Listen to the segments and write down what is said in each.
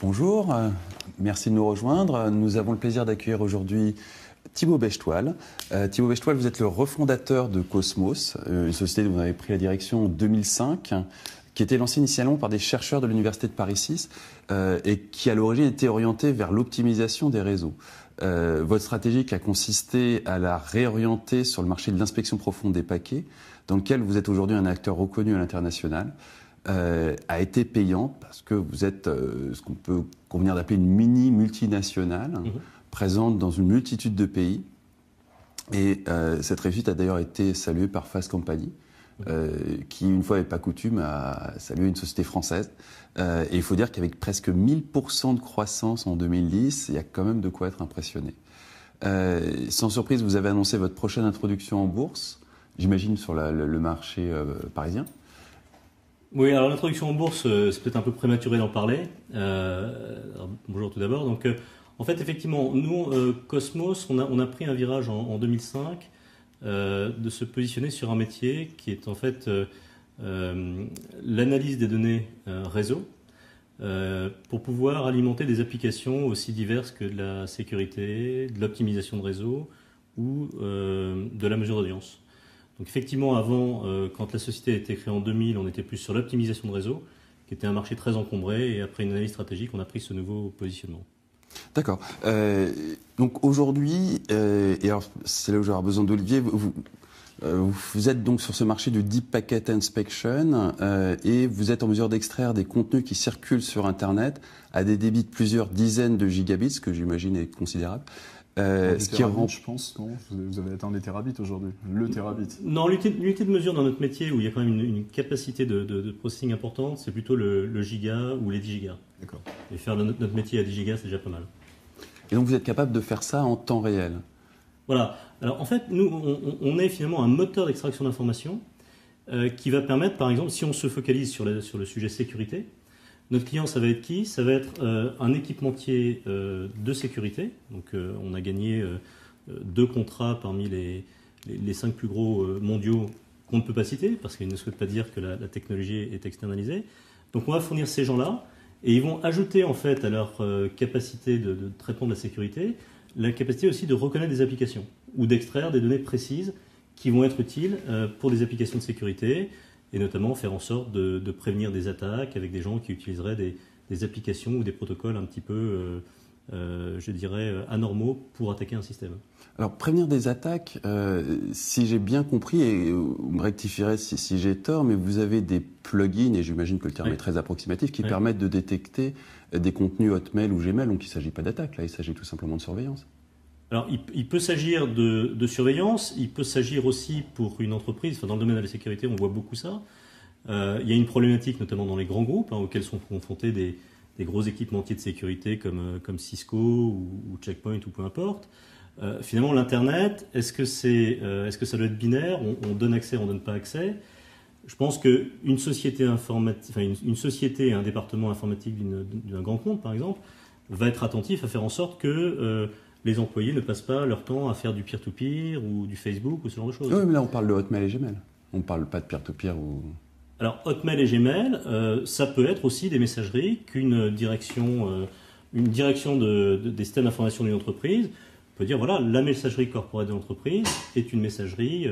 Bonjour, merci de nous rejoindre. Nous avons le plaisir d'accueillir aujourd'hui Thibaut Bechtoil. Thibaut Bechtoil, vous êtes le refondateur de Cosmos, une société dont vous avez pris la direction en 2005, qui était lancée initialement par des chercheurs de l'Université de Paris 6 et qui, à l'origine, était orientée vers l'optimisation des réseaux. Votre stratégie qui a consisté à la réorienter sur le marché de l'inspection profonde des paquets, dans lequel vous êtes aujourd'hui un acteur reconnu à l'international, a été payante parce que vous êtes ce qu'on peut convenir d'appeler une mini-multinationale présente dans une multitude de pays. Et cette réussite a d'ailleurs été saluée par Fast Company, qui, une fois n'est pas coutume, a salué une société française. Et il faut dire qu'avec presque 1000% de croissance en 2010, il y a quand même de quoi être impressionné. Sans surprise, vous avez annoncé votre prochaine introduction en bourse, j'imagine sur le marché parisien. Oui, alors l'introduction en bourse, c'est peut-être un peu prématuré d'en parler. Bonjour tout d'abord. Donc, en fait, effectivement, nous, Cosmos, on a pris un virage en 2005 de se positionner sur un métier qui est en fait l'analyse des données réseau pour pouvoir alimenter des applications aussi diverses que de la sécurité, de l'optimisation de réseau ou de la mesure d'audience. Donc effectivement, avant, quand la société a été créée en 2000, on était plus sur l'optimisation de réseau, qui était un marché très encombré, et après une analyse stratégique, on a pris ce nouveau positionnement. D'accord. Donc aujourd'hui, et alors c'est là où j'aurai besoin d'Olivier, vous êtes donc sur ce marché du Deep Packet Inspection et vous êtes en mesure d'extraire des contenus qui circulent sur Internet à des débits de plusieurs dizaines de gigabits, ce que j'imagine est considérable. Ce qui rend, je pense, non, vous avez atteint des terabits aujourd'hui, le terabit. Non, l'unité de mesure dans notre métier où il y a quand même une capacité de processing importante, c'est plutôt le giga ou les 10 gigas. D'accord. Et faire notre métier à 10 gigas, c'est déjà pas mal. Et donc vous êtes capable de faire ça en temps réel? Voilà. Alors en fait, nous, on est finalement un moteur d'extraction d'informations qui va permettre, par exemple, si on se focalise sur le sujet sécurité, notre client, ça va être qui? Ça va être un équipementier de sécurité. Donc, on a gagné 2 contrats parmi les 5 plus gros mondiaux qu'on ne peut pas citer, parce qu'ils ne souhaitent pas dire que la technologie est externalisée. Donc, on va fournir ces gens-là, et ils vont ajouter en fait à leur capacité de traitement de la sécurité, la capacité aussi de reconnaître des applications, ou d'extraire des données précises qui vont être utiles pour des applications de sécurité, et notamment faire en sorte de prévenir des attaques avec des gens qui utiliseraient des applications ou des protocoles un petit peu, je dirais, anormaux pour attaquer un système. Alors, prévenir des attaques, si j'ai bien compris, et vous me rectifierez si j'ai tort, mais vous avez des plugins, et j'imagine que le terme est très approximatif, qui permettent de détecter des contenus Hotmail ou Gmail, donc il ne s'agit pas d'attaque, là, il s'agit tout simplement de surveillance. Alors, il peut s'agir de surveillance, il peut s'agir aussi pour une entreprise, enfin, dans le domaine de la sécurité, on voit beaucoup ça. Il y a une problématique, notamment dans les grands groupes, auxquels sont confrontés des gros équipementiers de sécurité comme Cisco ou Checkpoint ou peu importe. Finalement, l'Internet, est-ce que ça doit être binaire? On donne accès, on ne donne pas accès? Je pense qu'une société informatique, enfin, une société et un département informatique d'un grand compte, par exemple, va être attentif à faire en sorte que les employés ne passent pas leur temps à faire du peer-to-peer ou du Facebook ou ce genre de choses. Oui, mais là, on parle de Hotmail et Gmail. On ne parle pas de peer-to-peer ou... Alors, Hotmail et Gmail, ça peut être aussi des messageries qu'une direction, des systèmes d'information d'une entreprise peut dire, voilà, la messagerie corporate de l'entreprise est une messagerie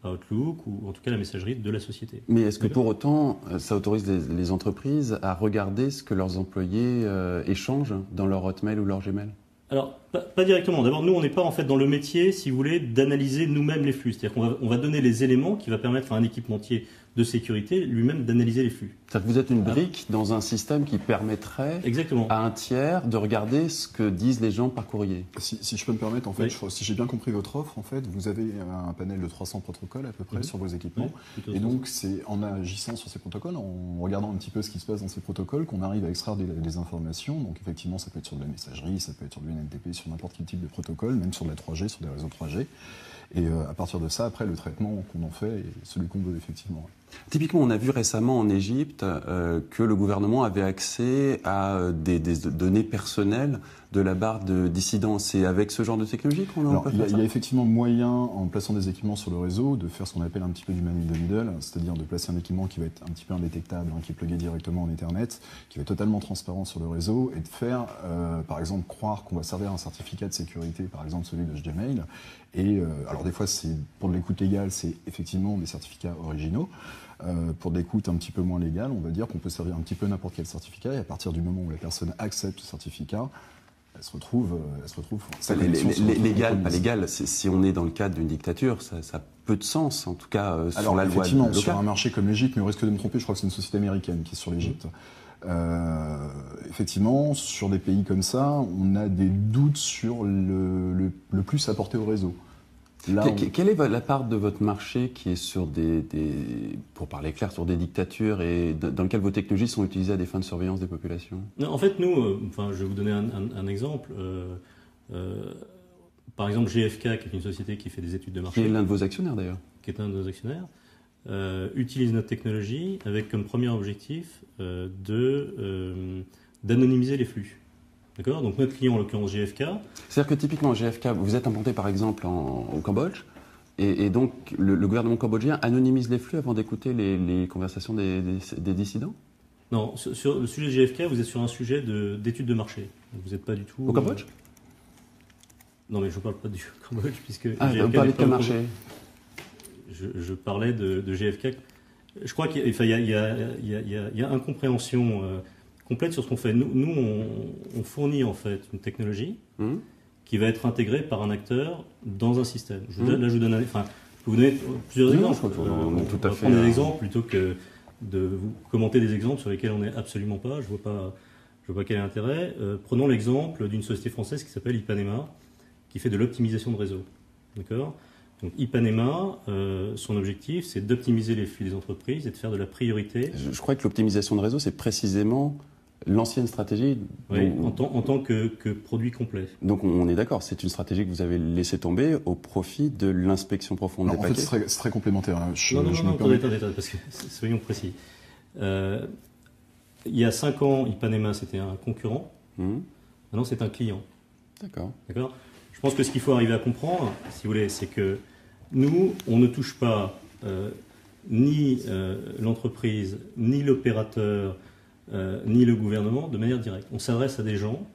Outlook ou en tout cas la messagerie de la société. Mais est-ce que pour autant, ça autorise les entreprises à regarder ce que leurs employés échangent dans leur Hotmail ou leur Gmail? Alors, pas directement. D'abord, nous, on n'est pas en fait dans le métier, si vous voulez, d'analyser nous-mêmes les flux. C'est-à-dire qu'on va donner les éléments qui va permettre à un équipementier de sécurité lui-même d'analyser les flux. C'est-à-dire que vous êtes une brique dans un système qui permettrait à un tiers de regarder ce que disent les gens par courrier. Si je peux me permettre, en fait, si j'ai bien compris votre offre, en fait, vous avez un panel de 300 protocoles à peu près sur vos équipements. Et donc, c'est en agissant sur ces protocoles, en regardant un petit peu ce qui se passe dans ces protocoles, qu'on arrive à extraire des informations. Donc, effectivement, ça peut être sur de la messagerie, ça peut être sur du NTP, sur n'importe quel type de protocole, même sur de la 3G, sur des réseaux 3G. Et à partir de ça, après, le traitement qu'on en fait est celui qu'on veut, effectivement. Typiquement, on a vu récemment en Égypte que le gouvernement avait accès à des données personnelles de la barre de dissidents. C'est avec ce genre de technologie qu'on peut faire ça ? Il y a effectivement moyen, en plaçant des équipements sur le réseau, de faire ce qu'on appelle un petit peu du man in the middle, c'est-à-dire de placer un équipement qui va être un petit peu indétectable, qui est plugué directement en Ethernet, qui va être totalement transparent sur le réseau, et de faire, par exemple, croire qu'on va servir un certificat de sécurité, par exemple celui de Gmail. Et alors des fois, pour de l'écoute légale, c'est effectivement des certificats originaux. Pour des coûts un petit peu moins légales, on va dire qu'on peut servir un petit peu n'importe quel certificat, et à partir du moment où la personne accepte ce certificat, elle se retrouve. Légal, pas légal. Si on est dans le cadre d'une dictature, ça a peu de sens, en tout cas sur la loi effectivement, locale. sur un marché comme l'Égypte, mais au risque de me tromper, je crois que c'est une société américaine qui est sur l'Égypte. Effectivement, sur des pays comme ça, on a des doutes sur le plus apporté au réseau. Là, quelle est la part de votre marché qui est sur pour parler clair, sur des dictatures et dans lequel vos technologies sont utilisées à des fins de surveillance des populations ? Non, en fait, nous, je vais vous donner un exemple. Par exemple, GFK, qui est une société qui fait des études de marché. Qui est l'un de vos actionnaires d'ailleurs. Qui est un de nos actionnaires, utilise notre technologie avec comme premier objectif d'anonymiser les flux. D'accord ? Donc notre client, en l'occurrence GFK... C'est-à-dire que typiquement GFK, vous êtes implanté par exemple au Cambodge, et donc le gouvernement cambodgien anonymise les flux avant d'écouter les conversations des dissidents ? Non, sur le sujet de GFK, vous êtes sur un sujet d'études de marché. Donc vous n'êtes pas du tout... Au Cambodge ? Non, mais je ne parle pas du Cambodge, puisque... vous parlez de quel marché ? Je parlais de GFK. Je crois qu'il y a incompréhension... complète sur ce qu'on fait. Nous on fournit en fait une technologie qui va être intégrée par un acteur dans un système. Là, je vous donne vous donner plusieurs exemples. Tout à fait. Prendre des exemples plutôt que de vous commenter des exemples sur lesquels on n'est absolument pas. Je vois pas quel est l'intérêt. Prenons l'exemple d'une société française qui s'appelle Ipanema, qui fait de l'optimisation de réseau. D'accord ? Donc Ipanema, son objectif, c'est d'optimiser les flux des entreprises et de faire de la priorité. Je crois que l'optimisation de réseau, c'est précisément l'ancienne stratégie. Oui, en tant que produit complet. Donc on est d'accord, c'est une stratégie que vous avez laissée tomber au profit de l'inspection profonde des paquets. En fait, c'est très complémentaire. Non, attendez, parce que soyons précis. Il y a 5 ans, Ipanema, c'était un concurrent. Maintenant, c'est un client. D'accord. Je pense que ce qu'il faut arriver à comprendre, si vous voulez, c'est que nous, on ne touche pas ni l'entreprise, ni l'opérateur, ni le gouvernement de manière directe. On s'adresse à des gens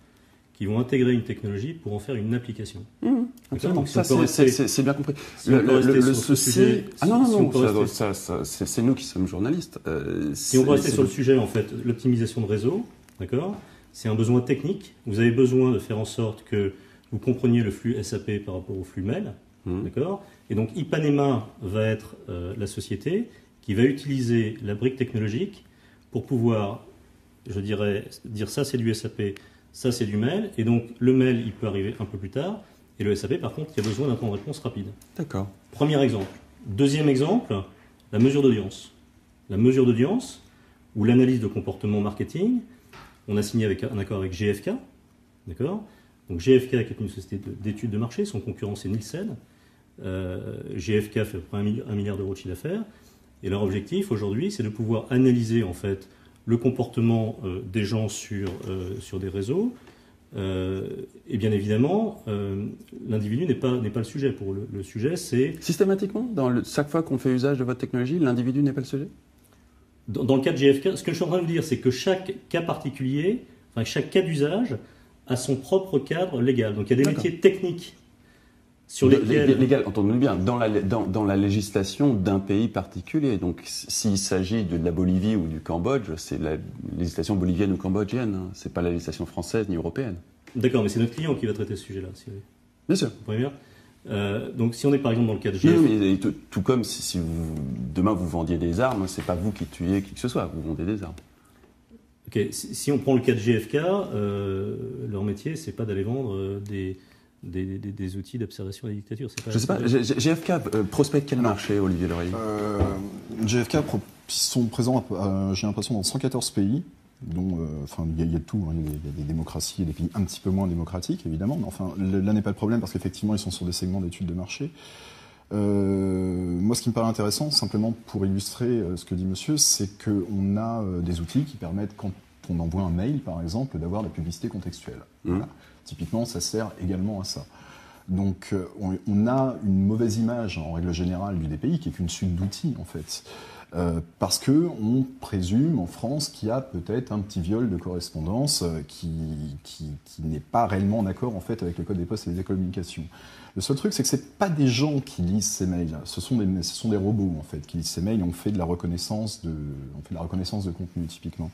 qui vont intégrer une technologie pour en faire une application. Absolument. Donc, c'est bien compris. C'est nous qui sommes journalistes. Si on peut rester sur le sujet, en fait, l'optimisation de réseau, d'accord, c'est un besoin technique. Vous avez besoin de faire en sorte que vous compreniez le flux SAP par rapport au flux mail, d'accord. Et donc Ipanema va être la société qui va utiliser la brique technologique pour pouvoir, je dirais, dire ça c'est du SAP, ça c'est du mail, et donc le mail il peut arriver un peu plus tard, et le SAP par contre il y a besoin d'un temps de réponse rapide. D'accord. Premier exemple. Deuxième exemple, la mesure d'audience. La mesure d'audience, ou l'analyse de comportement marketing, on a signé un accord avec GFK, d'accord. Donc GFK qui est une société d'études de marché, son concurrent c'est Nielsen. GFK fait à peu près 1 milliard d'euros de chiffre d'affaires, et leur objectif aujourd'hui c'est de pouvoir analyser en fait le comportement des gens sur des réseaux, et bien évidemment l'individu n'est pas le sujet. Pour le sujet c'est... Systématiquement, chaque fois qu'on fait usage de votre technologie, l'individu n'est pas le sujet ? Dans le cas de GFK, ce que je suis en train de vous dire c'est que chaque cas particulier, chaque cas d'usage a son propre cadre légal. Donc il y a des métiers techniques sur lesquels... Légal, entendons-nous bien, dans la législation d'un pays particulier. Donc s'il s'agit de la Bolivie ou du Cambodge, c'est la législation bolivienne ou cambodgienne. C'est pas la législation française ni européenne. D'accord, mais c'est notre client qui va traiter ce sujet-là. Si vous... Bien sûr. Vous comprenez bien. Donc si on est par exemple dans le cas de GFK... Non, mais tout comme si demain vous vendiez des armes, c'est pas vous qui tuez qui que ce soit, vous vendez des armes. Ok, si on prend le cas de GFK, leur métier, c'est pas d'aller vendre des outils d'observation des dictatures. Je sais pas, GFK prospecte quel marché, Olivier Leray ? GFK sont présents, j'ai l'impression, dans 114 pays, dont il y a de tout. Il y a des démocraties et des pays un petit peu moins démocratiques, évidemment. Mais enfin, là n'est pas le problème, parce qu'effectivement, ils sont sur des segments d'études de marché. Moi, ce qui me paraît intéressant, simplement pour illustrer ce que dit monsieur, c'est qu'on a des outils qui permettent, quand on envoie un mail, par exemple, d'avoir la publicité contextuelle. Voilà. Typiquement, ça sert également à ça. Donc, on a une mauvaise image, en règle générale, du DPI, qui est qu'une suite d'outils, en fait. Parce qu'on présume, en France, qu'il y a peut-être un petit viol de correspondance qui n'est pas réellement en accord, en fait, avec le Code des postes et des télécommunications. Le seul truc, c'est que c'est pas des gens qui lisent ces mails, ce sont des robots, en fait, qui lisent ces mails. On fait de la reconnaissance de contenu, typiquement.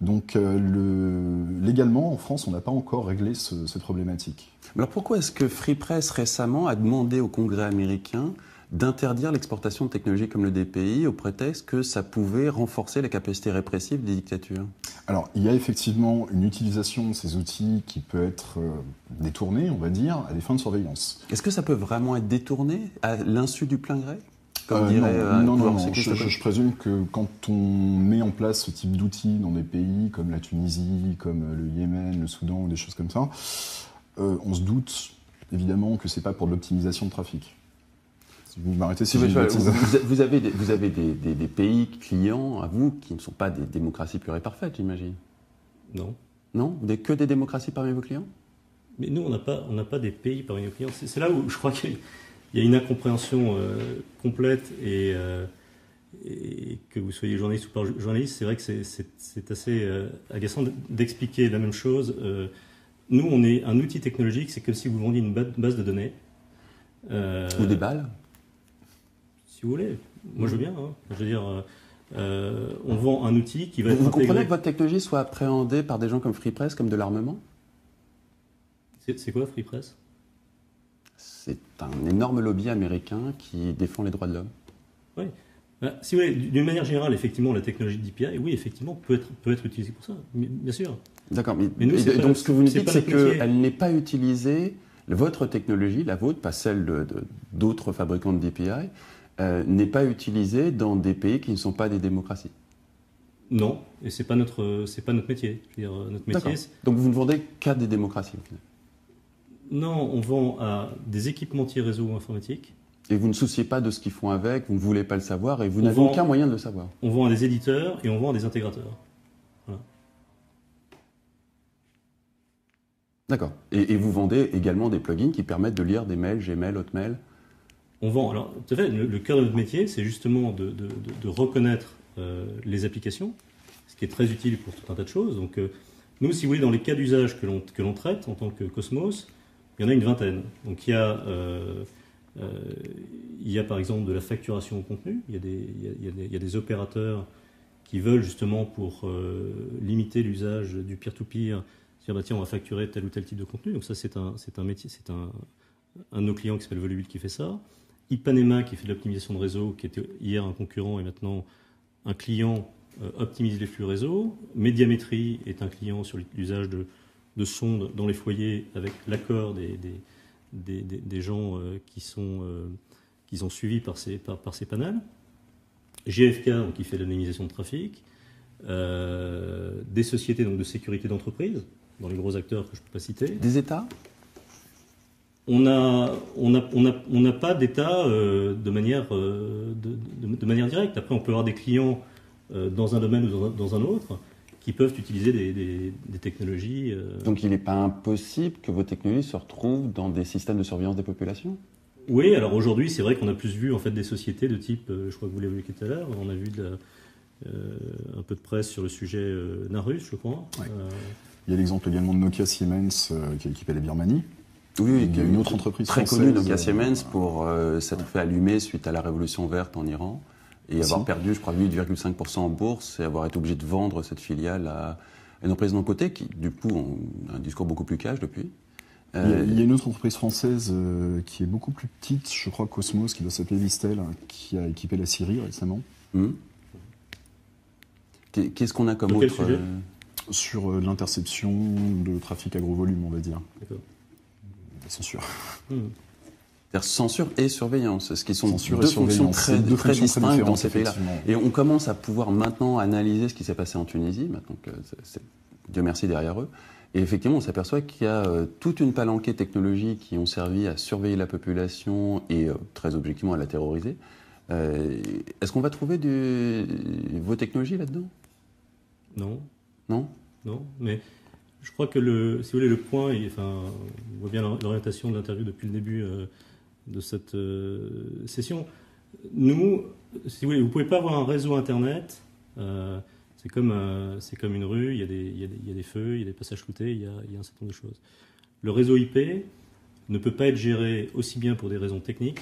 Donc, légalement, en France, on n'a pas encore réglé cette problématique. Alors pourquoi est-ce que Free Press, récemment, a demandé au Congrès américain d'interdire l'exportation de technologies comme le DPI au prétexte que ça pouvait renforcer la capacité répressive des dictatures? Alors, il y a effectivement une utilisation de ces outils qui peut être détournée, on va dire, à des fins de surveillance. Est-ce que ça peut vraiment être détourné à l'insu du plein gré? Non. Je présume que quand on met en place ce type d'outils dans des pays comme la Tunisie, comme le Yémen, le Soudan, ou des choses comme ça, on se doute évidemment que c'est pas pour de l'optimisation de trafic. Vous m'arrêtez si je bêtise. Vous avez des pays clients à vous qui ne sont pas des démocraties pures et parfaites, j'imagine. Non. Non? Vous n'avez que des démocraties parmi vos clients? Mais nous, on n'a pas des pays parmi nos clients. C'est là où je crois qu'il y a une incompréhension complète et que vous soyez journaliste ou pas journaliste, c'est vrai que c'est assez agaçant d'expliquer la même chose. Nous, on est un outil technologique, c'est comme si vous vendiez une base de données. Ou des balles? Si vous voulez. Moi, je veux bien. Hein. Je veux dire, on vend un outil qui va être Vous intégré. comprenez que votre technologie soit appréhendée par des gens comme Free Press comme de l'armement? C'est quoi Free Press? C'est un énorme lobby américain qui défend les droits de l'homme. Oui. Si vous voulez, d'une manière générale, effectivement, la technologie de DPI, oui, effectivement, peut être utilisée pour ça, bien sûr. D'accord, mais nous, donc ce que vous nous dites, c'est qu'elle n'est pas utilisée, votre technologie, la vôtre, pas celle d'autres fabricants de DPI, n'est pas utilisée dans des pays qui ne sont pas des démocraties. Non, et c'est pas notre métier. Je veux dire, notre métier. Donc vous ne vendez qu'à des démocraties, au final? Non, on vend à des équipementiers réseau informatiques. Et vous ne souciez pas de ce qu'ils font avec, vous ne voulez pas le savoir et vous n'avez aucun moyen de le savoir. On vend à des éditeurs et on vend à des intégrateurs. Voilà. D'accord. Et vous vendez également des plugins qui permettent de lire des mails, Gmail, Hotmail? On vend. Alors, tout à fait, le cœur de notre métier, c'est justement de reconnaître les applications, ce qui est très utile pour tout un tas de choses. Donc, nous, si vous voulez, dans les cas d'usage que l'on traite en tant que Cosmos, il y en a une vingtaine. Donc, il y a par exemple de la facturation au contenu. Il y a des opérateurs qui veulent justement pour limiter l'usage du peer-to-peer, dire bah, tiens, on va facturer tel ou tel type de contenu. Donc ça, c'est un métier, c'est un de nos clients qui s'appelle Volubil qui fait ça. Ipanema qui fait de l'optimisation de réseau, qui était hier un concurrent et maintenant un client optimise les flux réseau. Médiamétrie est un client sur l'usage de sondes dans les foyers avec l'accord des gens qui sont suivis par ces panels. GFK, donc, qui fait de l'anonymisation de trafic. Des sociétés donc, de sécurité d'entreprise, dans les gros acteurs que je ne peux pas citer. Des États? On n'a pas d'État de manière directe. Après, on peut avoir des clients dans un domaine ou dans un autre qui peuvent utiliser des technologies. Donc il n'est pas impossible que vos technologies se retrouvent dans des systèmes de surveillance des populations? Oui, alors aujourd'hui, c'est vrai qu'on a plus vu en fait, des sociétés de type, je crois que vous l'avez vu tout à l'heure, on a vu un peu de presse sur le sujet Narus, je crois. Ouais. Il y a l'exemple également de Nokia Siemens qui est équipé à la Birmanie. Oui, il y a une autre entreprise très française, connue, Nokia Siemens, pour s'être fait allumer suite à la révolution verte en Iran et avoir perdu, je crois, 8,5% en bourse et avoir été obligé de vendre cette filiale à une entreprise non cotée qui, du coup, a un discours beaucoup plus cash depuis. Il y a une autre entreprise française qui est beaucoup plus petite, je crois, Cosmos, qui doit s'appeler Vistel, qui a équipé la Syrie récemment. Qu'est-ce qu'on a comme autre sujet sur l'interception de trafic à gros volume, on va dire. D'accord. La censure. C'est-à-dire censure et surveillance, ce qui sont censure deux fonctions très distinctes dans ces pays-là. Et Ouais. on commence à pouvoir maintenant analyser ce qui s'est passé en Tunisie, maintenant que c'est Dieu merci derrière eux, Et effectivement, on s'aperçoit qu'il y a toute une palanquée de technologies qui ont servi à surveiller la population et très objectivement à la terroriser. Est-ce qu'on va trouver vos technologies là-dedans? Non. Non? Non, mais je crois que si vous voulez, le point, on voit bien l'orientation de l'interview depuis le début de cette session. Nous, si vous voulez, vous pouvez pas avoir un réseau Internet. C'est comme une rue. Il y a des feux, il y a des passages floutés, il y a un certain nombre de choses. Le réseau IP ne peut pas être géré aussi bien pour des raisons techniques,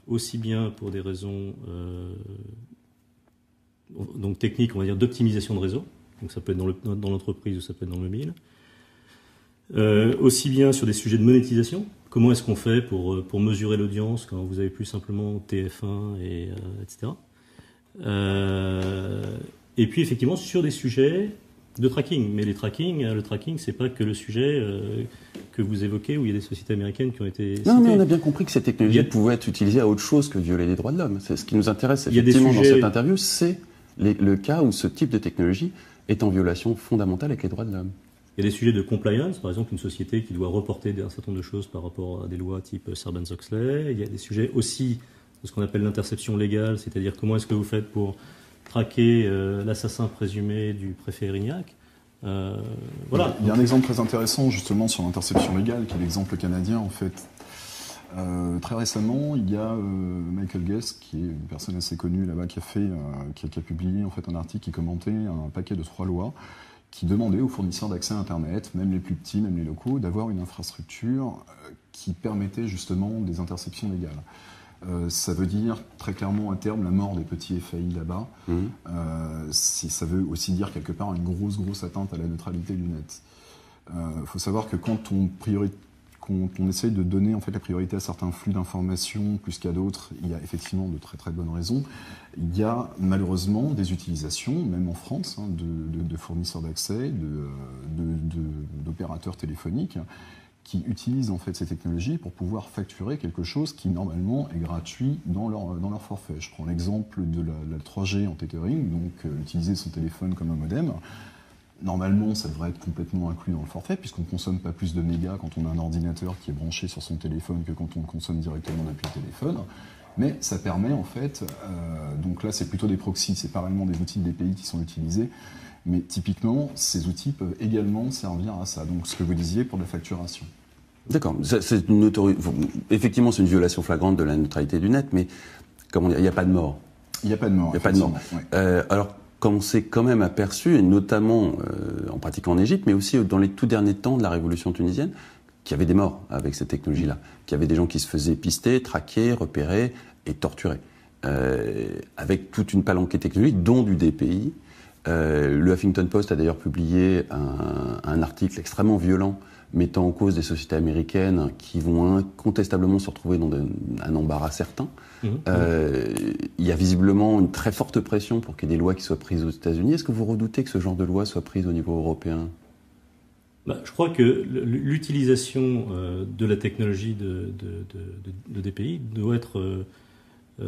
aussi bien pour des raisons donc techniques, on va dire d'optimisation de réseau. Donc ça peut être dans l'entreprise ou ça peut être dans le mobile. Aussi bien sur des sujets de monétisation. Comment est-ce qu'on fait pour mesurer l'audience quand vous avez plus simplement TF1 etc. Et puis effectivement sur des sujets de tracking. Mais le tracking, c'est pas que le sujet que vous évoquez où il y a des sociétés américaines qui ont été citées. Non, mais on a bien compris que ces technologies pouvaient être utilisées à autre chose que violer les droits de l'homme. C'est ce qui nous intéresse effectivement dans cette interview, c'est le cas où ce type de technologie est en violation fondamentale avec les droits de l'homme. Il y a des sujets de compliance, par exemple une société qui doit reporter un certain nombre de choses par rapport à des lois type Sarbanes-Oxley. Il y a des sujets aussi de ce qu'on appelle l'interception légale, c'est-à-dire comment est-ce que vous faites pour traquer l'assassin présumé du préfet Erignac. Voilà. Il y a un exemple très intéressant justement sur l'interception légale, qui est l'exemple canadien en fait. Très récemment, il y a Michael Guest, qui est une personne assez connue là-bas, qui a publié en fait un article qui commentait un paquet de 3 lois qui demandait aux fournisseurs d'accès à Internet, même les plus petits, même les locaux, d'avoir une infrastructure qui permettait justement des interceptions légales. Ça veut dire très clairement à terme la mort des petits FAI là-bas. Ça veut aussi dire quelque part une grosse atteinte à la neutralité du net. Il faut savoir que quand on essaye de donner en fait la priorité à certains flux d'informations plus qu'à d'autres, il y a effectivement de très bonnes raisons. Il y a malheureusement des utilisations, même en France, de fournisseurs d'accès, d'opérateurs téléphoniques, qui utilisent en fait ces technologies pour pouvoir facturer quelque chose qui normalement est gratuit dans leur forfait. Je prends l'exemple de la 3G en tethering, donc utiliser son téléphone comme un modem. Normalement, ça devrait être complètement inclus dans le forfait, puisqu'on ne consomme pas plus de mégas quand on a un ordinateur qui est branché sur son téléphone que quand on le consomme directement depuis le téléphone. Mais ça permet en fait, donc là c'est plutôt des proxys, c'est pas réellement des outils de DPI qui sont utilisés, mais typiquement ces outils peuvent également servir à ça. Donc ce que vous disiez pour la facturation. D'accord. Effectivement, c'est une violation flagrante de la neutralité du net, mais comment dire, il n'y a pas de mort. Il n'y a pas de mort. Il n'y a pas de mort. Ouais. Alors, quand on s'est quand même aperçu, et notamment en pratiquant en Égypte, mais aussi dans les tout derniers temps de la révolution tunisienne, qu'il y avait des morts avec cette technologie-là, qu'il y avait des gens qui se faisaient pister, traquer, repérer et torturer, avec toute une palanquée technologique, dont du DPI. Le Huffington Post a d'ailleurs publié un article extrêmement violent mettant en cause des sociétés américaines qui vont incontestablement se retrouver dans un embarras certain. Il y a visiblement une très forte pression pour qu'il y ait des lois qui soient prises aux États-Unis. Est-ce que vous redoutez que ce genre de loi soit prise au niveau européen ? Je crois que l'utilisation de la technologie de DPI doit être...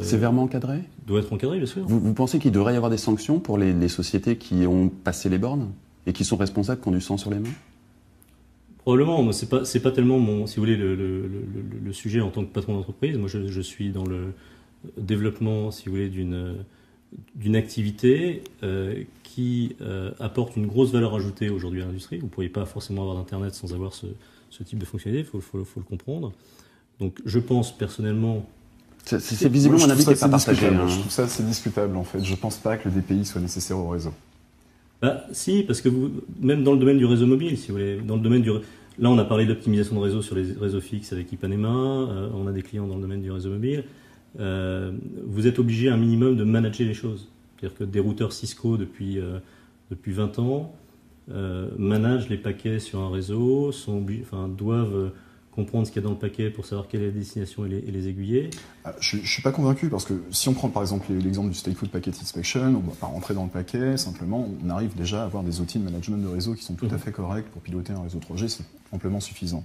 sévèrement encadrée ? Doit être encadrée, bien sûr. Vous pensez qu'il devrait y avoir des sanctions pour les sociétés qui ont passé les bornes et qui sont responsables, qui ont du sang sur les mains ? Probablement, moi, c'est pas tellement si vous voulez, le sujet en tant que patron d'entreprise. Moi, je suis dans le développement, si vous voulez, d'une activité qui apporte une grosse valeur ajoutée aujourd'hui à l'industrie. Vous ne pourriez pas forcément avoir d'Internet sans avoir ce type de fonctionnalité, il faut le comprendre. Donc, je pense personnellement... C'est visiblement un avis qui n'est pas partagé. Je trouve ça assez discutable, en fait. Je ne pense pas que le DPI soit nécessaire au réseau. Si, parce que même dans le domaine du réseau mobile, si vous voulez, dans le domaine là, on a parlé d'optimisation de réseau sur les réseaux fixes avec Ipanema, on a des clients dans le domaine du réseau mobile. Vous êtes obligé un minimum de manager les choses. C'est-à-dire que des routeurs Cisco depuis 20 ans managent les paquets sur un réseau, doivent comprendre ce qu'il y a dans le paquet pour savoir quelle est la destination et les aiguiller. Je ne suis pas convaincu parce que si on prend par exemple l'exemple du Stateful Packet Inspection, on ne va pas rentrer dans le paquet, simplement on arrive déjà à avoir des outils de management de réseau qui sont tout à fait corrects pour piloter un réseau 3G, c'est amplement suffisant.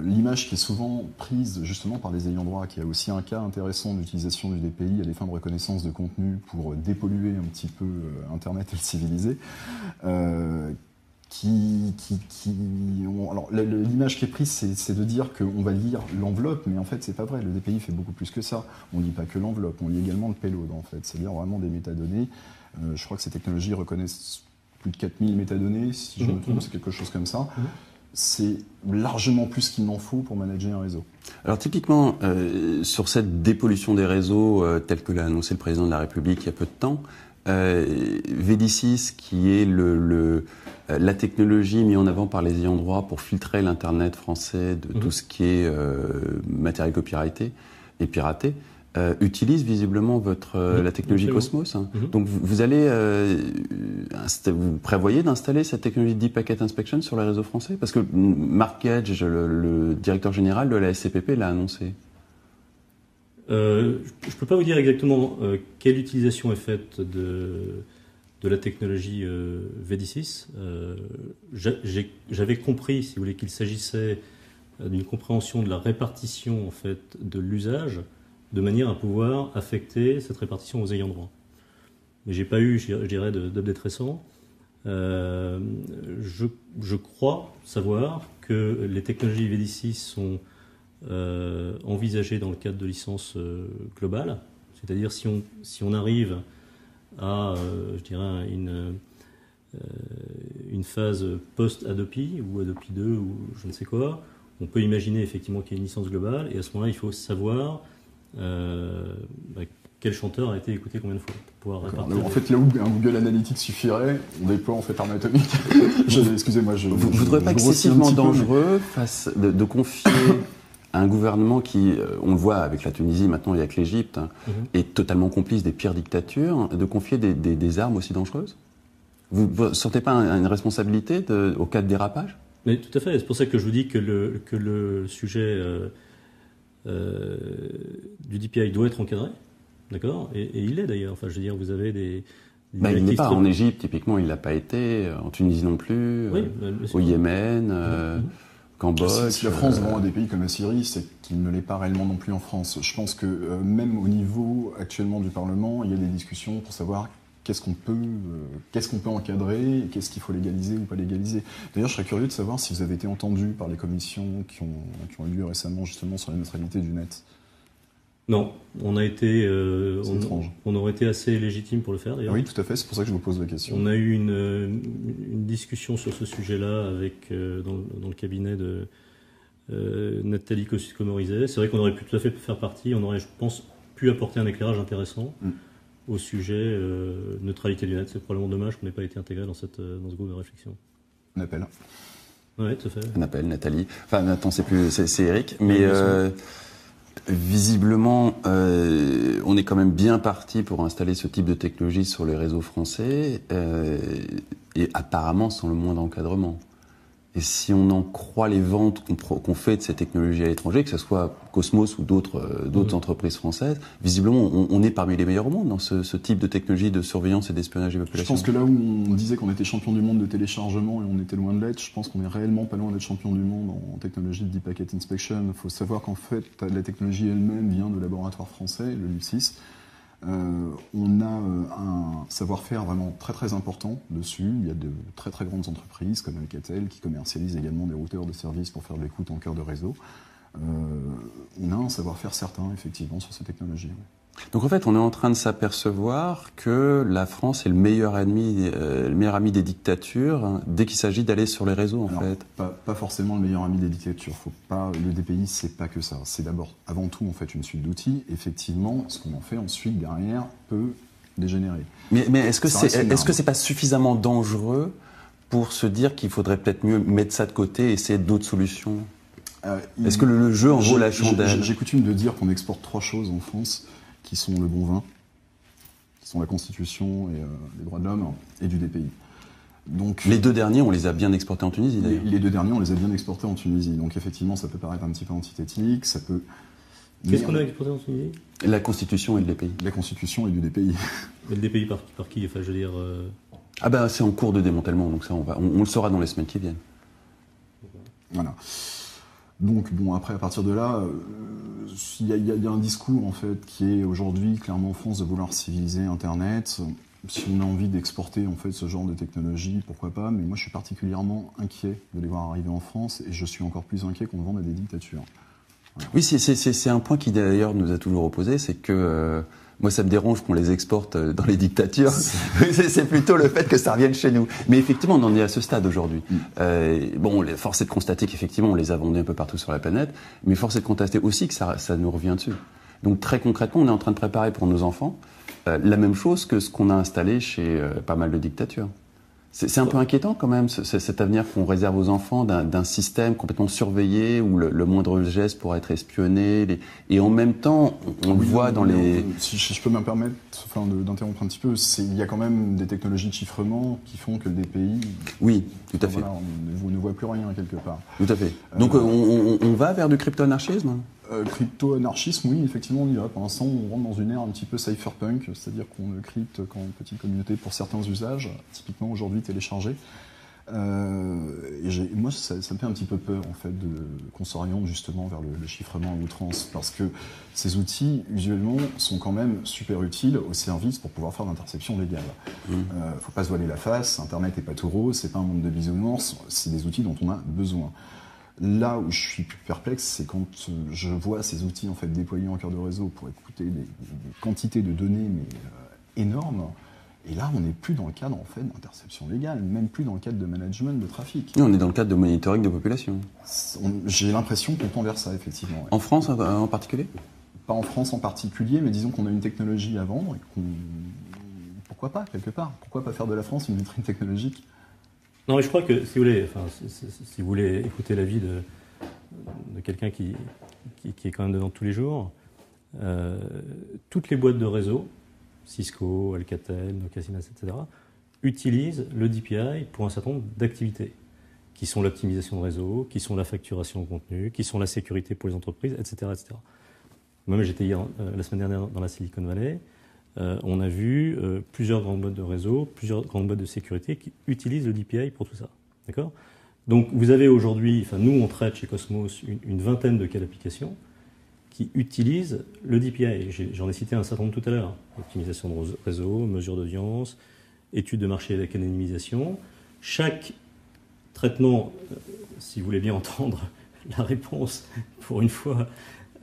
L'image qui est souvent prise justement par les ayants droit, qui a aussi un cas intéressant d'utilisation du DPI à des fins de reconnaissance de contenu pour dépolluer un petit peu Internet et le civiliser, Alors, l'image qui est prise, c'est de dire qu'on va lire l'enveloppe, mais en fait, c'est pas vrai. Le DPI fait beaucoup plus que ça. On lit pas que l'enveloppe, on lit également le payload, en fait. C'est-à-dire vraiment des métadonnées. Je crois que ces technologies reconnaissent plus de 4000 métadonnées, si je me trompe, c'est quelque chose comme ça. C'est largement plus qu'il n'en faut pour manager un réseau. Alors typiquement, sur cette dépollution des réseaux, telle que l'a annoncé le président de la République il y a peu de temps, VD6, qui est la technologie mise en avant par les ayants droit pour filtrer l'Internet français de tout ce qui est matériel copyrighté et piraté, utilise visiblement la technologie Cosmos. Donc vous prévoyez d'installer cette technologie de Deep Packet Inspection sur les réseaux français? Parce que Mark Gage, le directeur général de la SCPP, l'a annoncé. Je ne peux pas vous dire exactement quelle utilisation est faite de la technologie VD6. J'avais compris, si vous voulez, qu'il s'agissait d'une compréhension de la répartition en fait, de l'usage, de manière à pouvoir affecter cette répartition aux ayants droit. Mais j'ai pas eu, je dirais, d'update récent. Je crois savoir que les technologies VD6 sont envisagées dans le cadre de licences globales. C'est-à-dire si on arrive à, je dirais, une phase post-Adopi ou Adopi 2 ou je ne sais quoi, on peut imaginer effectivement qu'il y a une licence globale et à ce moment-là, il faut savoir quel chanteur a été écouté combien de fois pour pouvoir répartir. En fait, là où un Google Analytics suffirait, on déploie en fait Arme Atomique. Excusez-moi, vous ne voudrez pas excessivement dangereux de confier à un gouvernement qui, on le voit avec la Tunisie, maintenant il y a que l'Égypte, est totalement complice des pires dictatures, de confier des armes aussi dangereuses? Vous ne sentez pas une responsabilité au cas de dérapage? Mais tout à fait, c'est pour ça que je vous dis que le sujet du DPI doit être encadré, d'accord, et il l'est d'ailleurs. Enfin, je veux dire, vous avez des il n'est pas en Égypte, typiquement, il ne l'a pas été, en Tunisie non plus, oui, au Yémen, Cambodge. Si la France vend à des pays comme la Syrie, c'est qu'il ne l'est pas réellement non plus en France. Je pense que même au niveau actuellement du Parlement, il y a des discussions pour savoir qu'est-ce qu'on peut encadrer et qu'est-ce qu'il faut légaliser ou pas légaliser. D'ailleurs, je serais curieux de savoir si vous avez été entendu par les commissions qui ont eu lieu récemment justement sur la neutralité du net. Non, on a été, étrange. On aurait été assez légitime pour le faire d'ailleurs. Oui, tout à fait, c'est pour ça que je vous pose la question. On a eu une discussion sur ce sujet-là avec dans le cabinet de Nathalie Kosciusko-Morizet. C'est vrai qu'on aurait pu tout à fait faire partie, on aurait, je pense, pu apporter un éclairage intéressant au sujet neutralité du net. C'est probablement dommage qu'on n'ait pas été intégré dans ce groupe de réflexion. Un appel. Oui, tout à fait. Un appel, Nathalie. Enfin, attends, c'est Eric, mais visiblement, on est quand même bien parti pour installer ce type de technologie sur les réseaux français, et apparemment sans le moindre encadrement. Et si on en croit les ventes qu'on fait de ces technologies à l'étranger, que ce soit Cosmos ou d'autres entreprises françaises, visiblement, on est parmi les meilleurs au monde dans ce type de technologie de surveillance et d'espionnage des populations. Je pense que là où on disait qu'on était champion du monde de téléchargement et on était loin de l'être, je pense qu'on est réellement pas loin d'être champion du monde en technologie de Deep Packet Inspection. Il faut savoir qu'en fait, la technologie elle-même vient de laboratoires français, le LIPSIS. On a un savoir-faire vraiment très très important dessus. Il y a de très très grandes entreprises comme Alcatel qui commercialisent également des routeurs de service pour faire de l'écoute en cœur de réseau. On a un savoir-faire certain effectivement sur ces technologies. Donc en fait, on est en train de s'apercevoir que la France est le meilleur ami des dictatures dès qu'il s'agit d'aller sur les réseaux, fait. Pas forcément le meilleur ami des dictatures. Le DPI, c'est pas que ça. C'est d'abord, avant tout, en fait, une suite d'outils. Effectivement, ce qu'on en fait ensuite derrière peut dégénérer. Mais est-ce que c'est pas suffisamment dangereux pour se dire qu'il faudrait peut-être mieux mettre ça de côté et essayer d'autres solutions? Est-ce que le jeu en vaut la chandelle? J'ai coutume de dire qu'on exporte 3 choses en France, qui sont le bon vin, qui sont la Constitution et les droits de l'homme, et du DPI. Donc, les 2 derniers, on les a bien exportés en Tunisie, d'ailleurs. Les 2 derniers, on les a bien exportés en Tunisie. Donc effectivement, ça peut paraître un petit peu antithétique, ça peut... Qu'est-ce qu'on a exporté en Tunisie? La Constitution et le DPI. La Constitution et du DPI. Et le DPI par qui? Enfin, je veux dire... Ah ben, c'est en cours de démantèlement, donc ça, on le saura dans les semaines qui viennent. Voilà. Donc bon, après à partir de là, il y a un discours en fait qui est aujourd'hui clairement en France de vouloir civiliser Internet. Si on a envie d'exporter en fait ce genre de technologie, pourquoi pas, mais moi je suis particulièrement inquiet de les voir arriver en France et je suis encore plus inquiet qu'on vende à des dictatures. Voilà. Oui, c'est un point qui d'ailleurs nous a toujours opposé, c'est que moi ça me dérange qu'on les exporte dans les dictatures, c'est plutôt le fait que ça revienne chez nous. Mais effectivement on en est à ce stade aujourd'hui. Bon, force est de constater qu'effectivement on les a vendus un peu partout sur la planète, mais force est de constater aussi que ça nous revient dessus. Donc très concrètement on est en train de préparer pour nos enfants la même chose que ce qu'on a installé chez pas mal de dictatures. C'est un peu inquiétant quand même, cet avenir qu'on réserve aux enfants d'un système complètement surveillé où le moindre geste pourra être espionné. Et en même temps, on le voit dans les... Si je peux me permettre d'interrompre un petit peu, il y a quand même des technologies de chiffrement qui font que des pays... Oui, tout à fait. Voilà, on ne voit plus rien quelque part. Tout à fait. Donc on va vers du crypto-anarchisme ? Crypto-anarchisme, oui, effectivement, on y va. Pour l'instant, on rentre dans une ère un petit peu cypherpunk, c'est-à-dire qu'on ne crypte qu'en petite communauté pour certains usages, typiquement aujourd'hui téléchargés. Moi, ça me fait un petit peu peur, en fait, qu'on s'oriente justement vers le chiffrement à outrance, parce que ces outils, usuellement, sont quand même super utiles au service pour pouvoir faire l'interception légale. Faut pas se voiler la face, Internet n'est pas tout rose, c'est pas un monde de bisounours, c'est des outils dont on a besoin. Là où je suis plus perplexe, c'est quand je vois ces outils en fait déployés en cœur de réseau pour écouter des quantités de données mais énormes. Et là, on n'est plus dans le cadre en fait d'interception légale, même plus dans le cadre de management de trafic. Non, on est dans le cadre de monitoring de population. J'ai l'impression qu'on tend vers ça, effectivement. Ouais. En France en particulier ? Pas en France en particulier, mais disons qu'on a une technologie à vendre et qu'on... Pourquoi pas, quelque part ? Pourquoi pas faire de la France une vitrine technologique ? Non, mais je crois que si vous voulez écouter l'avis de quelqu'un qui est quand même dedans tous les jours, toutes les boîtes de réseau, Cisco, Alcatel, Nokia, Siemens, etc., utilisent le DPI pour un certain nombre d'activités, qui sont l'optimisation de réseau, qui sont la facturation de contenu, qui sont la sécurité pour les entreprises, etc., etc. Moi-même, j'étais la semaine dernière dans la Silicon Valley. On a vu plusieurs grandes boîtes de réseau, plusieurs grandes boîtes de sécurité qui utilisent le DPI pour tout ça. D'accord ? Donc vous avez aujourd'hui, nous on traite chez Cosmos une vingtaine de cas d'application qui utilisent le DPI. J'en ai cité un certain nombre tout à l'heure. Optimisation de réseau, mesure d'audience, étude de marché avec anonymisation. Chaque traitement, si vous voulez bien entendre la réponse pour une fois,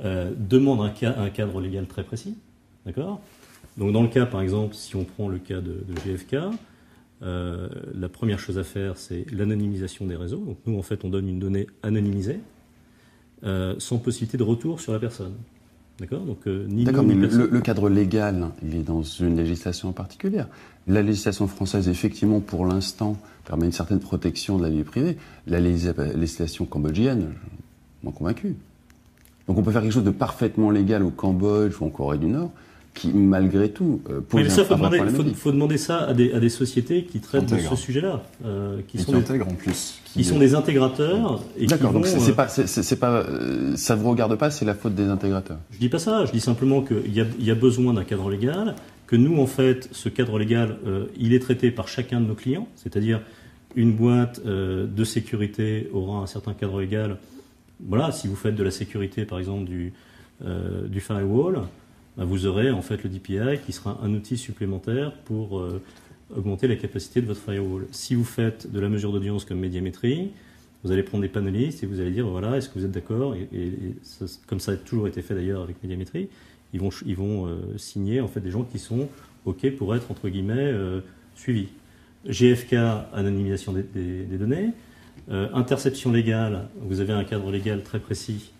demande un cadre légal très précis. D'accord ? Donc dans le cas, par exemple, si on prend le cas de GFK, la première chose à faire, c'est l'anonymisation des réseaux. Donc nous, en fait, on donne une donnée anonymisée, sans possibilité de retour sur la personne. D'accord ? Donc, D'accord, mais le cadre légal, il est dans une législation particulière. La législation française, effectivement, pour l'instant, permet une certaine protection de la vie privée. La législation cambodgienne, je m'en convaincu. Donc on peut faire quelque chose de parfaitement légal au Cambodge ou en Corée du Nord, qui, malgré tout, pose mais ça, faut demander ça à des sociétés qui traitent de ce sujet-là. Qui intègrent en plus. Qui sont des intégrateurs. D'accord, donc ça ne vous regarde pas, c'est la faute des intégrateurs. Je dis pas ça, je dis simplement qu'il y a besoin d'un cadre légal, que nous, en fait, ce cadre légal, il est traité par chacun de nos clients, c'est-à-dire une boîte de sécurité aura un certain cadre légal. Voilà, si vous faites de la sécurité, par exemple, du firewall, vous aurez en fait le DPI qui sera un outil supplémentaire pour augmenter la capacité de votre firewall. Si vous faites de la mesure d'audience comme médiamétrie, vous allez prendre des panélistes et vous allez dire voilà, est-ce que vous êtes d'accord et ça, comme ça a toujours été fait d'ailleurs avec médiamétrie, ils vont signer en fait des gens qui sont OK pour être entre guillemets suivis. GFK, anonymisation des données. Interception légale, vous avez un cadre légal très précis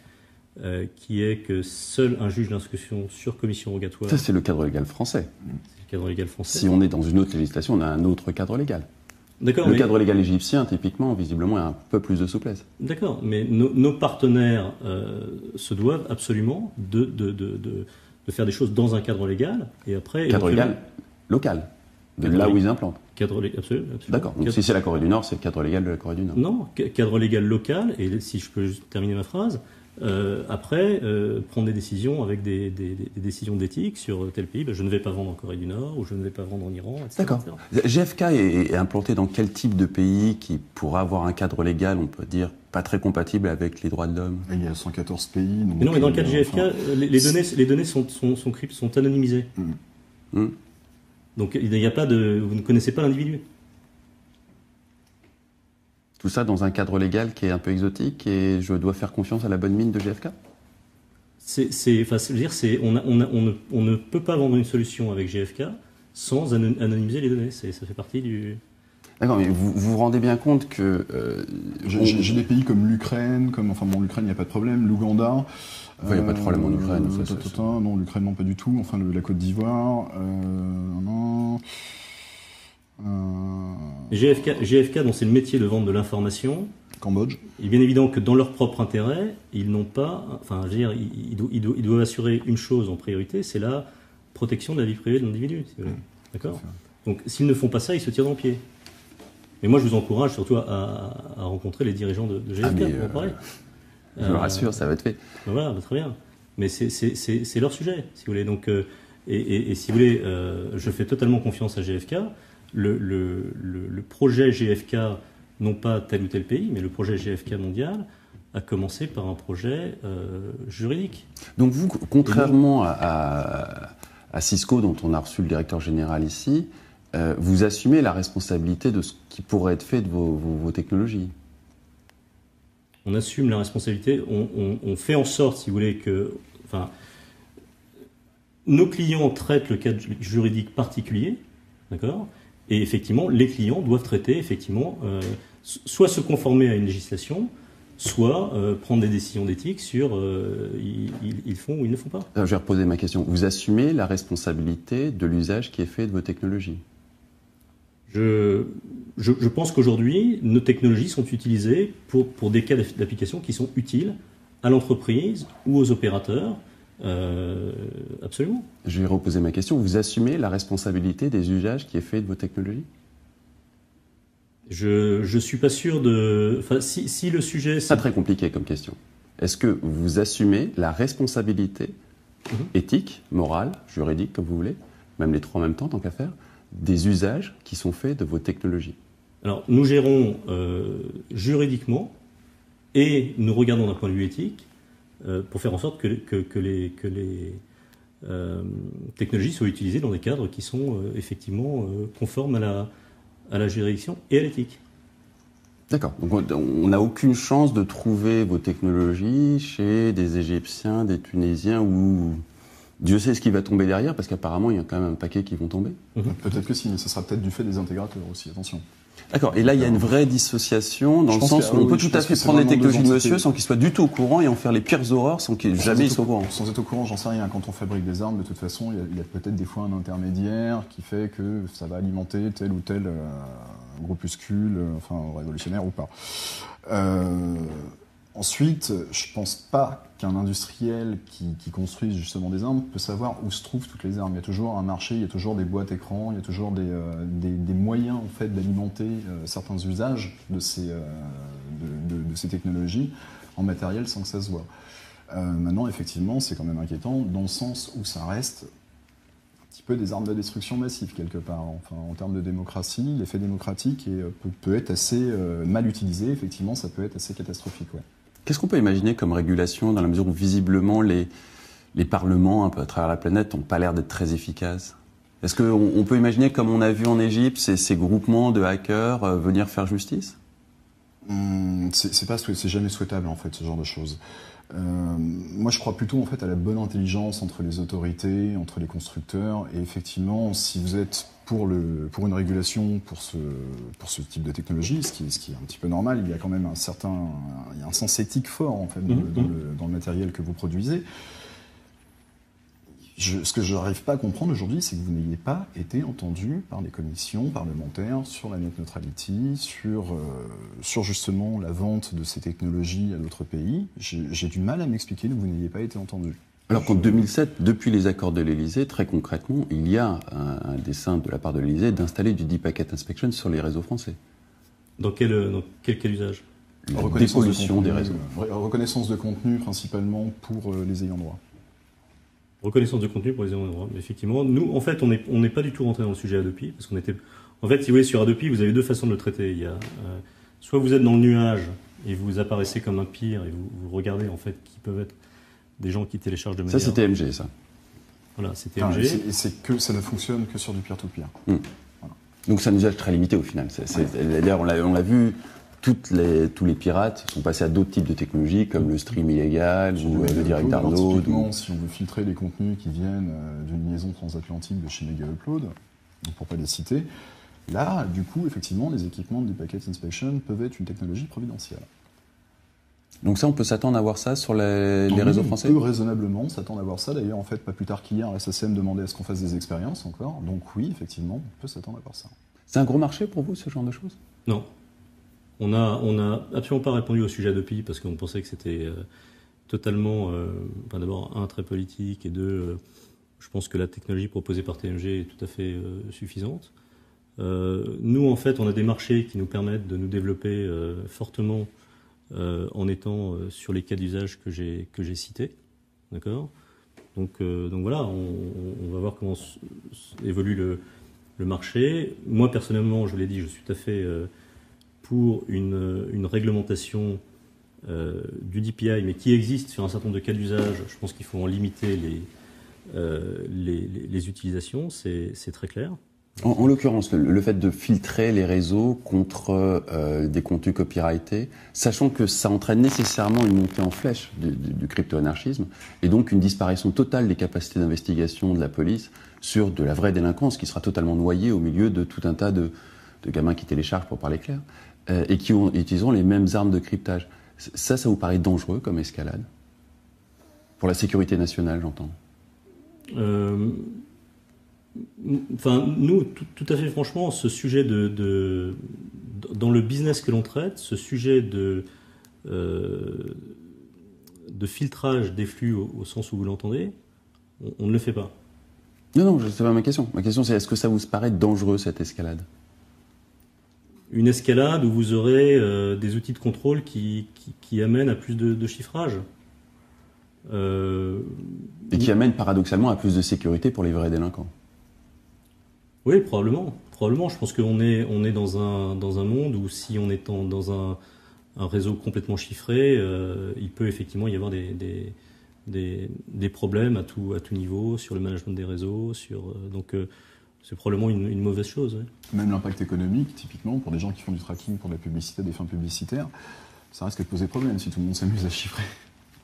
qui est que seul un juge d'instruction sur commission rogatoire... Ça, c'est le cadre légal français. C'est le cadre légal français. Si on est dans une autre législation, on a un autre cadre légal. D'accord. Le cadre légal égyptien, typiquement, visiblement, a un peu plus de souplesse. D'accord, mais nos partenaires se doivent absolument de faire des choses dans un cadre légal et après... Cadre légal local, de là où ils implantent. Absolument. D'accord, donc si c'est la Corée du Nord, c'est le cadre légal de la Corée du Nord. Non, cadre légal local, et si je peux juste terminer ma phrase... après, prendre des décisions avec des décisions d'éthique sur tel pays. Je ne vais pas vendre en Corée du Nord ou je ne vais pas vendre en Iran, etc. D'accord. GFK est implanté dans quel type de pays qui pourra avoir un cadre légal, on peut dire, pas très compatible avec les droits de l'homme ? Il y a 114 pays. Donc mais non, mais dans le cas de GFK, les données sont anonymisées. Donc il n'y a pas vous ne connaissez pas l'individu. Tout ça dans un cadre légal qui est un peu exotique et je dois faire confiance à la bonne mine de GFK? On ne peut pas vendre une solution avec GFK sans anonymiser les données. Ça fait partie du... D'accord, mais vous vous rendez bien compte que... J'ai des pays comme l'Ukraine, l'Ukraine, il n'y a pas de problème, l'Ouganda... Il n'y a pas de problème en Ukraine. Non, l'Ukraine, non, pas du tout. Enfin, la Côte d'Ivoire... non... GFK, dont c'est le métier de vendre de l'information... Cambodge. Il est bien évident que dans leur propre intérêt, ils n'ont pas... Enfin, je veux dire, ils doivent assurer une chose en priorité, c'est la protection de la vie privée de l'individu. Si vous voulez. D'accord ? Donc, s'ils ne font pas ça, ils se tirent dans le pied. Mais moi, je vous encourage surtout à rencontrer les dirigeants de GFK pour en parler. Je me rassure, ça va être fait. Voilà, très bien. Mais c'est leur sujet, si vous voulez. Donc, et si vous voulez, je fais totalement confiance à GFK. Le projet GFK, non pas tel ou tel pays, mais le projet GFK mondial, a commencé par un projet juridique. Donc vous, contrairement à Cisco, dont on a reçu le directeur général ici, vous assumez la responsabilité de ce qui pourrait être fait de vos technologies. On assume la responsabilité, on fait en sorte, si vous voulez, que... Enfin, nos clients traitent le cas juridique particulier, d'accord ? Et effectivement, les clients doivent traiter, effectivement, soit se conformer à une législation, soit prendre des décisions d'éthique sur ils font ou ils ne font pas. Alors, je vais reposer ma question. Vous assumez la responsabilité de l'usage qui est fait de vos technologies? Je pense qu'aujourd'hui, nos technologies sont utilisées pour des cas d'application qui sont utiles à l'entreprise ou aux opérateurs. Absolument. Je vais reposer ma question. Vous assumez la responsabilité des usages qui est fait de vos technologies? Je suis pas sûr de... Enfin, si le sujet... C'est pas très compliqué comme question. Est-ce que vous assumez la responsabilité éthique, morale, juridique, comme vous voulez, même les trois en même temps, tant qu'à faire, des usages qui sont faits de vos technologies? Alors, nous gérons juridiquement et nous regardons d'un point de vue éthique pour faire en sorte que les technologies soient utilisées dans des cadres qui sont effectivement conformes à la juridiction et à l'éthique. D'accord. Donc on n'a aucune chance de trouver vos technologies chez des Égyptiens, des Tunisiens ou... Dieu sait ce qui va tomber derrière, parce qu'apparemment, il y a quand même un paquet qui vont tomber. Peut-être que si, mais ce sera peut-être du fait des intégrateurs aussi, attention. D'accord, et là, il y a une vraie dissociation, dans le sens où on peut tout à fait prendre les technologies de monsieur sans qu'il soit du tout au courant et en faire les pires horreurs sans qu'il jamais soit au courant. Sans être au courant, j'en sais rien. Quand on fabrique des armes, de toute façon, il y a peut-être des fois un intermédiaire qui fait que ça va alimenter tel ou tel groupuscule, révolutionnaire ou pas. Ensuite, je pense pas qu'un industriel qui construise justement des armes peut savoir où se trouvent toutes les armes. Il y a toujours un marché, il y a toujours des boîtes écrans, il y a toujours des moyens en fait d'alimenter certains usages de ces technologies en matériel sans que ça se voit. Maintenant, effectivement, c'est quand même inquiétant dans le sens où ça reste un petit peu des armes de destruction massive quelque part. Enfin, en termes de démocratie, l'effet démocratique peut être assez mal utilisé. Effectivement, ça peut être assez catastrophique. Ouais. Qu'est-ce qu'on peut imaginer comme régulation dans la mesure où visiblement les parlements un peu à travers la planète n'ont pas l'air d'être très efficaces? Est-ce qu'on peut imaginer, comme on a vu en Égypte, ces groupements de hackers venir faire justice? C'est jamais souhaitable en fait ce genre de choses. Moi je crois plutôt en fait à la bonne intelligence entre les autorités, entre les constructeurs, et effectivement si vous êtes pour une régulation pour ce type de technologie, ce qui est un petit peu normal, il y a quand même un sens éthique fort en fait dans le matériel que vous produisez. Ce que je n'arrive pas à comprendre aujourd'hui, c'est que vous n'ayez pas été entendu par les commissions parlementaires sur la net neutrality, sur justement la vente de ces technologies à d'autres pays. J'ai du mal à m'expliquer que vous n'ayez pas été entendu. Alors qu'en 2007, depuis les accords de l'Élysée, très concrètement, il y a un dessein de la part de l'Élysée d'installer du Deep Packet Inspection sur les réseaux français. Dans quel usage? La dépollution des réseaux. Reconnaissance de contenu principalement pour les ayants droit. Reconnaissance de contenu pour les ayants droit. Effectivement, nous, en fait, on n'est pas du tout rentré dans le sujet Adopi, parce qu'on était... En fait, si vous voulez, sur Adopi, vous avez deux façons de le traiter. Il y a, soit vous êtes dans le nuage, et vous apparaissez comme un pire, et vous regardez, en fait, qui peuvent être des gens qui téléchargent de manière... Ça, c'était MG, ça. Voilà, c'est TMG. Ça ne fonctionne que sur du peer-to-peer. Voilà. Donc c'est un usage très limité au final. D'ailleurs, on l'a vu, tous les pirates sont passés à d'autres types de technologies comme le stream illégal ou le direct download. Typiquement, si on veut filtrer les contenus qui viennent d'une liaison transatlantique de chez Mega Upload, pour ne pas les citer, là, du coup, effectivement, les équipements de Deep Packet Inspection peuvent être une technologie providentielle. Donc ça, on peut s'attendre à voir ça sur les réseaux français ? On peut raisonnablement s'attendre à voir ça. D'ailleurs, en fait, pas plus tard qu'hier, la SACEM demandait à ce qu'on fasse des expériences encore. Donc oui, effectivement, on peut s'attendre à voir ça. C'est un gros marché pour vous, ce genre de choses ? Non. On n'a absolument pas répondu au sujet Adopi parce qu'on pensait que c'était totalement, d'abord, très politique, et deux, je pense que la technologie proposée par TMG est tout à fait suffisante. Nous, en fait, on a des marchés qui nous permettent de nous développer fortement en étant sur les cas d'usage que j'ai cités. D'accord ? Donc voilà, on va voir comment évolue le marché. Moi, personnellement, je l'ai dit, je suis tout à fait pour une réglementation du DPI, mais qui existe sur un certain nombre de cas d'usage. Je pense qu'il faut en limiter les utilisations, c'est très clair. En l'occurrence, le fait de filtrer les réseaux contre des contenus copyrightés, sachant que ça entraîne nécessairement une montée en flèche du crypto-anarchisme, et donc une disparition totale des capacités d'investigation de la police sur de la vraie délinquance qui sera totalement noyée au milieu de tout un tas de gamins qui téléchargent, pour parler clair, et qui utiliseront les mêmes armes de cryptage. Ça vous paraît dangereux comme escalade ? Pour la sécurité nationale, j'entends. Enfin, nous, tout à fait franchement, ce sujet dans le business que l'on traite, ce sujet de filtrage des flux au sens où vous l'entendez, on ne le fait pas. Non, c'est pas ma question. Ma question, c'est est-ce que ça vous paraît dangereux, cette escalade ? Une escalade où vous aurez des outils de contrôle qui amènent à plus de chiffrage. Et qui amènent paradoxalement à plus de sécurité pour les vrais délinquants. Oui, probablement. Je pense qu'on est dans un monde où si on est dans un réseau complètement chiffré, il peut effectivement y avoir des problèmes à tout niveau, sur le management des réseaux, donc c'est probablement une mauvaise chose. Ouais. Même l'impact économique, typiquement, pour des gens qui font du tracking pour de la publicité, des fins publicitaires, ça risque de poser problème si tout le monde s'amuse à chiffrer.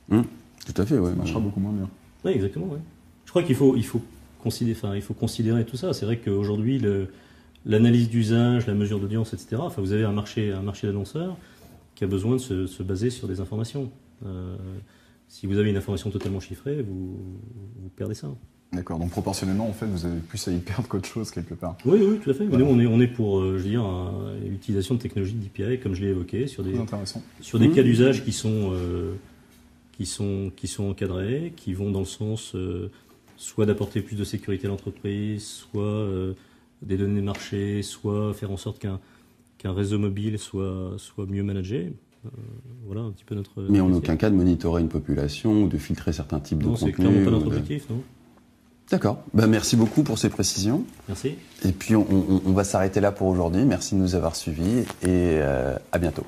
Tout à fait, oui. Ça marchera beaucoup moins bien. Oui, exactement. Ouais. Je crois qu'il faut considérer tout ça. C'est vrai qu'aujourd'hui, l'analyse d'usage, la mesure d'audience, etc., vous avez un marché d'annonceurs qui a besoin de se baser sur des informations. Si vous avez une information totalement chiffrée, vous perdez ça. D'accord, donc proportionnellement, en fait, vous avez plus à y perdre qu'autre chose, quelque part. Oui, tout à fait. Voilà. Nous, on est pour, l'utilisation de technologies d'DPI, comme je l'ai évoqué, sur des cas d'usage qui sont encadrés, qui vont dans le sens soit d'apporter plus de sécurité à l'entreprise, soit des données de marché, soit faire en sorte qu'un réseau mobile soit mieux managé. Voilà un petit peu notre... Mais en aucun cas de monitorer une population ou de filtrer certains types de contenus. Non, c'est clairement pas notre objectif, non. D'accord. Merci beaucoup pour ces précisions. Merci. Et puis on va s'arrêter là pour aujourd'hui. Merci de nous avoir suivis et à bientôt.